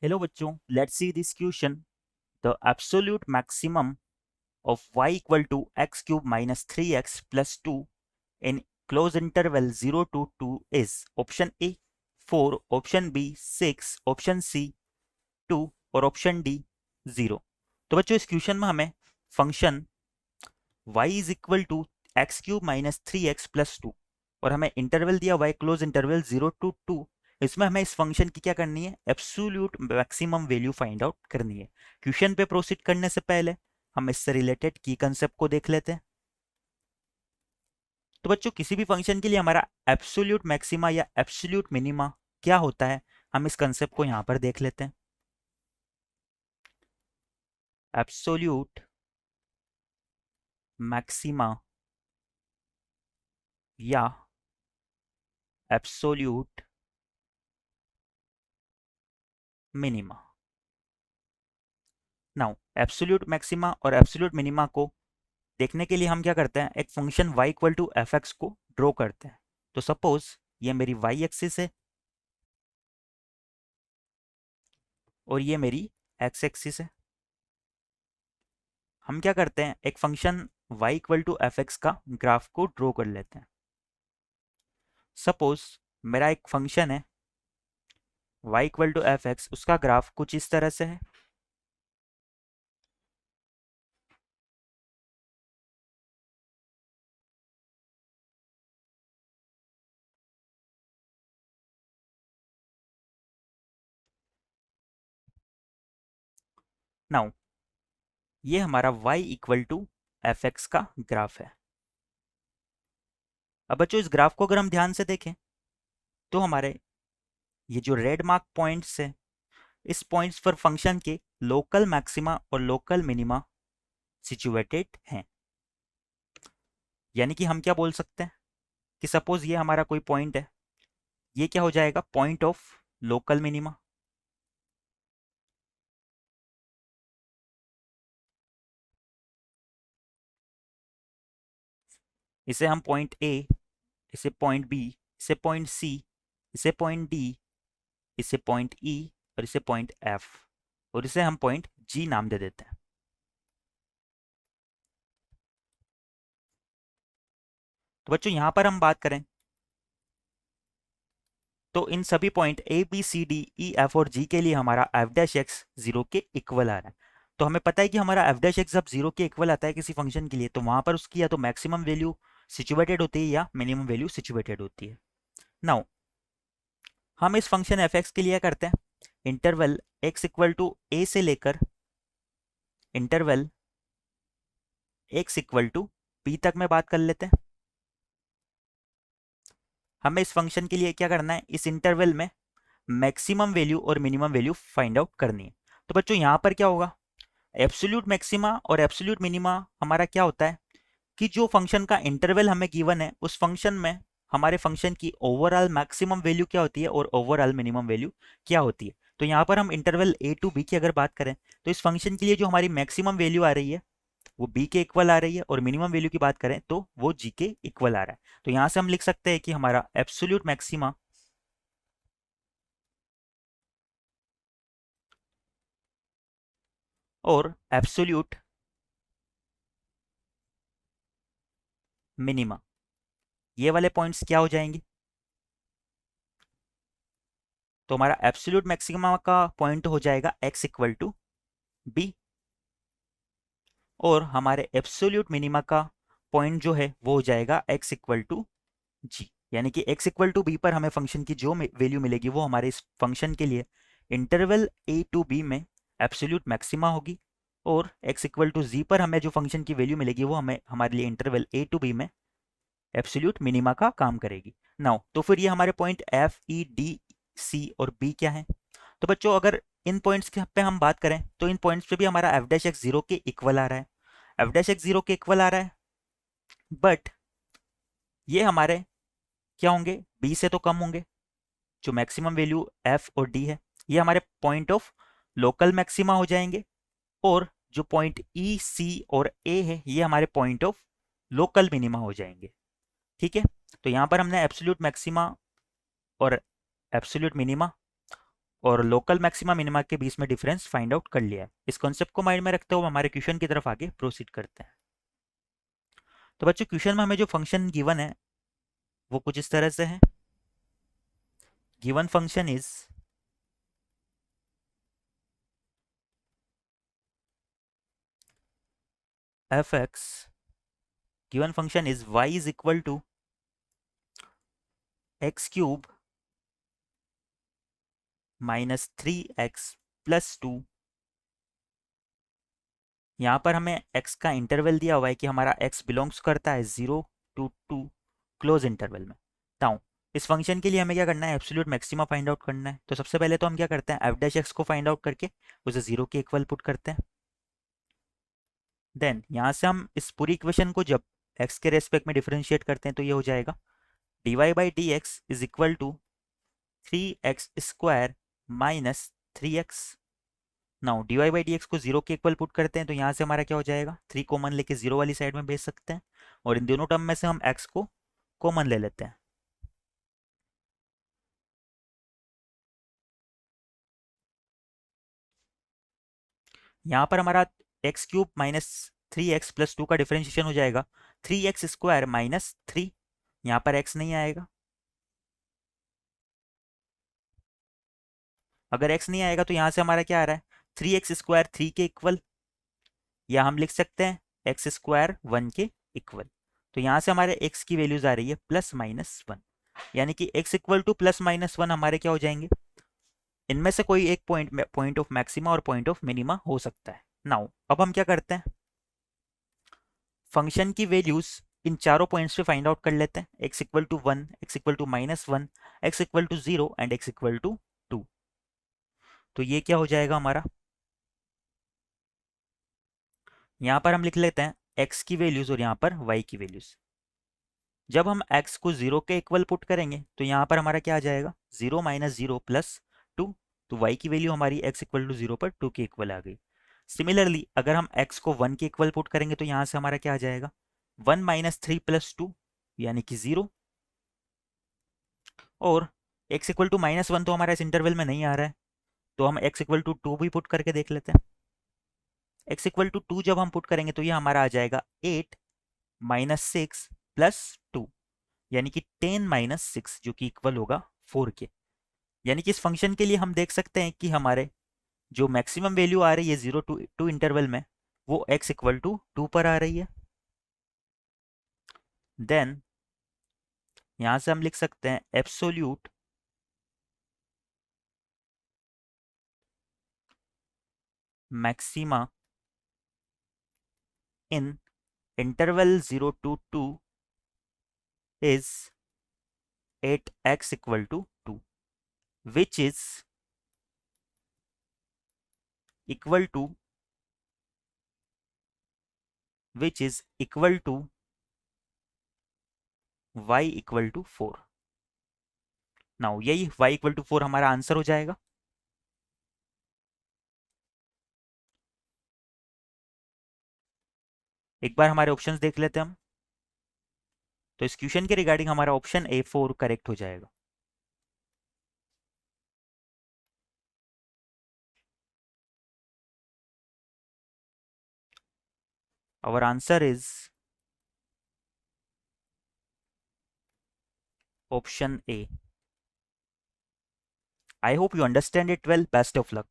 Hello बच्चों, let's see this question. The absolute maximum of y equal to x cube minus 3x plus 2 in closed interval 0 to 2 is option A 4, option B 6, option C 2 और option D 0। तो बच्चों इस question में हमें function y is equal to x cube minus 3x plus 2 और हमें interval दिया y close interval 0 to 2। इसमें हमें इस फंक्शन की क्या करनी है, absolute maximum value find out करनी है। क्वेश्चन पे प्रोसीड करने से पहले हम इससे रिलेटेड की कंसेप्ट को देख लेते हैं। तो बच्चों किसी भी फंक्शन के लिए हमारा एब्सोल्यूट मैक्सिमा या एब्सोल्यूट मिनिमा क्या होता है, हम इस कंसेप्ट को यहां पर देख लेते हैं। एब्सोल्यूट मैक्सिमा या absolute minima. Now absolute maxima और एब्सोल्यूट मिनिमा को देखने के लिए हम क्या करते हैं, एक function y equal to f x को ड्रॉ करते हैं। तो सपोज ये मेरी y एक्सिस है और ये मेरी x एक्सिस है। हम क्या करते हैं, एक function y equal to f x का ग्राफ को ड्रॉ कर लेते हैं। सपोज मेरा एक फंक्शन है y equal to f x, उसका ग्राफ कुछ इस तरह से है। नाउ ये हमारा y equal to f x का ग्राफ है। अब बच्चों इस ग्राफ को अगर हम ध्यान से देखें तो हमारे ये जो रेड मार्क पॉइंट्स है, इस पॉइंट्स पर फंक्शन के लोकल मैक्सिमा और लोकल मिनिमा सिचुएटेड हैं। यानी कि हम क्या बोल सकते हैं कि सपोज ये हमारा कोई पॉइंट है, ये क्या हो जाएगा, पॉइंट ऑफ लोकल मिनिमा। इसे हम पॉइंट ए, इसे पॉइंट बी, इसे पॉइंट सी, इसे पॉइंट डी, इसे पॉइंट ई और इसे पॉइंट एफ और इसे हम पॉइंट जी नाम दे देते हैं। तो बच्चों यहां पर हम बात करें तो इन सभी point A B C D E F और जी के लिए हमारा एफ डैश एक्स जीरो के इक्वल आ रहा है। तो हमें पता है कि हमारा एफ डैश एक्स जब जीरो के इक्वल आता है किसी फंक्शन के लिए, तो वहां पर उसकी या तो मैक्सिमम वैल्यू सिचुएटेड होती है या मिनिमम वैल्यू सिचुएटेड होती है। नाउ हम इस फंक्शन एफ एक्स के लिए करते हैं, interval x equal to a से लेकर interval x equal to b तक में बात कर लेते हैं। हमें इस फंक्शन के लिए क्या करना है, इस इंटरवल में मैक्सिमम वैल्यू और मिनिमम वैल्यू फाइंड आउट करनी है। तो बच्चों यहां पर क्या होगा, एब्सोल्यूट मैक्सिमा और एब्सोल्यूट मिनिमा हमारा क्या होता है कि जो फंक्शन का इंटरवल हमें गिवन है उस फंक्शन में हमारे फंक्शन की ओवरऑल मैक्सिमम वैल्यू क्या होती है और ओवरऑल मिनिमम वैल्यू क्या होती है। तो यहाँ पर हम इंटरवल ए टू बी की अगर बात करें तो इस फंक्शन के लिए जो हमारी मैक्सिमम वैल्यू आ रही है वो बी के इक्वल आ रही है और मिनिमम वैल्यू की बात करें तो वो जी के इक्वल आ रहा है। तो यहाँ से हम लिख सकते हैं कि हमारा एब्सोल्यूट मैक्सिमा और एब्सोल्यूट मिनिमा ये वाले पॉइंट्स क्या हो जाएंगे। तो हमारा एब्सोल्यूट मैक्सिमा का पॉइंट हो जाएगा x इक्वल टू बी और हमारे एब्सोल्यूट मिनिमा का पॉइंट जो है वो हो जाएगा x इक्वल टू जी। यानी कि x इक्वल टू बी पर हमें फंक्शन की जो वैल्यू मिलेगी वो हमारे इस फंक्शन के लिए इंटरवल a टू बी में एब्सोल्यूट मैक्सिमा होगी और x इक्वल टू जी पर हमें जो फंक्शन की वैल्यू मिलेगी वो हमें हमारे लिए इंटरवल a टू बी में एब्सोल्यूट मिनिमा का काम करेगी। नाउ तो फिर ये हमारे point F E D C और बी क्या है। तो बच्चों अगर इन पॉइंट्स के पे हम बात करें तो इन पॉइंट्स पे भी हमारा एफ डैश एक्स जीरो के इक्वल आ रहा है, एफ डैश एक्स जीरो के इक्वल आ रहा है। बट ये हमारे क्या होंगे, बी से तो कम होंगे, जो मैक्सिमम वैल्यू एफ और डी है ये हमारे पॉइंट ऑफ लोकल मैक्सिमा हो जाएंगे और जो पॉइंट ई सी और ए है ये हमारे पॉइंट ऑफ लोकल मिनिमा हो जाएंगे। ठीक है, तो यहां पर हमने एब्सोल्यूट मैक्सिमा और एब्सोल्यूट मिनिमा और लोकल मैक्सिमा मिनिमा के बीच में डिफरेंस फाइंड आउट कर लिया है। इस कॉन्सेप्ट को माइंड में रखते हुए हमारे क्वेश्चन की तरफ आगे प्रोसीड करते हैं। तो बच्चों क्वेश्चन में हमें जो फंक्शन गिवन है वो कुछ इस तरह से है। Given function is f x, given function is y is equal to x cube minus 3x plus 2। यहाँ पर हमें x का इंटरवल दिया हुआ है कि हमारा x बिलोंग्स करता है 0 to 2 क्लोज इंटरवल में। नाउ इस फंक्शन के लिए हमें क्या करना है, एब्सोल्यूट मैक्सिमा फाइंड आउट करना है। तो सबसे पहले तो हम क्या करते हैं, एफ डैश एक्स को फाइंड आउट करके उसे 0 के इक्वल पुट करते हैं। देन यहाँ से हम इस पूरी इक्वेशन को जब x के रेस्पेक्ट में डिफरेंशिएट करते हैं तो ये हो जाएगा dy by d x is equal to 3x square minus 3x। Now dy by d x को 0 के इक्वल पुट करते हैं तो यहाँ से हमारा क्या हो जाएगा, 3 कॉमन लेके 0 वाली साइड में भेज सकते हैं और इन दोनों टर्म में से हम x को कॉमन ले लेते हैं। यहाँ पर हमारा x cube minus 3x plus 2 का डिफरेंशिएशन हो जाएगा 3x स्क्वायर माइनस 3। यहाँ पर x नहीं आएगा। अगर x नहीं आएगा तो यहाँ से हमारा क्या आ रहा है, 3x स्क्वायर 3 के इक्वल, या हम लिख सकते हैं एक्स स्क्वायर 1 के इक्वल। तो यहाँ से हमारे x की वैल्यूज आ रही है +-1, यानी कि x इक्वल टू +-1 हमारे क्या हो जाएंगे, इनमें से कोई एक पॉइंट ऑफ मैक्सिमा और पॉइंट ऑफ मिनिमा हो सकता है। नाउ अब हम क्या करते हैं, फंक्शन की वैल्यूज इन चारों पॉइंट्स पे फाइंड आउट कर लेते हैं। x equal to 1, x equal to -1, x equal to 0 and x equal to 2। तो ये क्या हो जाएगा हमारा, यहाँ पर हम लिख लेते हैं x की वैल्यूज और यहाँ पर y की वैल्यूज। जब हम x को 0 के इक्वल पुट करेंगे तो यहाँ पर हमारा क्या आ जाएगा, 0 माइनस 0 प्लस 2। तो y की वैल्यू हमारी x इक्वल टू 0 पर 2 के इक्वल आ गई। सिमिलरली अगर हम x को 1 के इक्वल पुट करेंगे तो यहाँ से हमारा क्या आ जाएगा, 1 माइनस 3 प्लस 2 यानी कि 0। और x इक्वल टू -1 तो हमारा इस इंटरवल में नहीं आ रहा है, तो हम x इक्वल टू 2 भी पुट करके देख लेते हैं। x इक्वल टू 2 जब हम पुट करेंगे तो ये हमारा आ जाएगा 8 माइनस 6 प्लस 2, यानी कि 10 माइनस 6 जो कि इक्वल होगा 4 के। यानी कि इस फंक्शन के लिए हम देख सकते हैं कि हमारे जो मैक्सिमम वैल्यू आ रही है 0 to 2 इंटरवल में वो x इक्वल टू 2 पर आ रही है। देन यहां से हम लिख सकते हैं absolute maxima in interval 0 to 2 is at x equal to 2, which is equal to y equal to 4। Now यही y इक्वल टू 4 हमारा आंसर हो जाएगा। एक बार हमारे ऑप्शंस देख लेते हैं हम। तो इस क्वेश्चन के रिगार्डिंग हमारा ऑप्शन ए 4 करेक्ट हो जाएगा। our answer is option A. I hope you understand it well. Best of luck.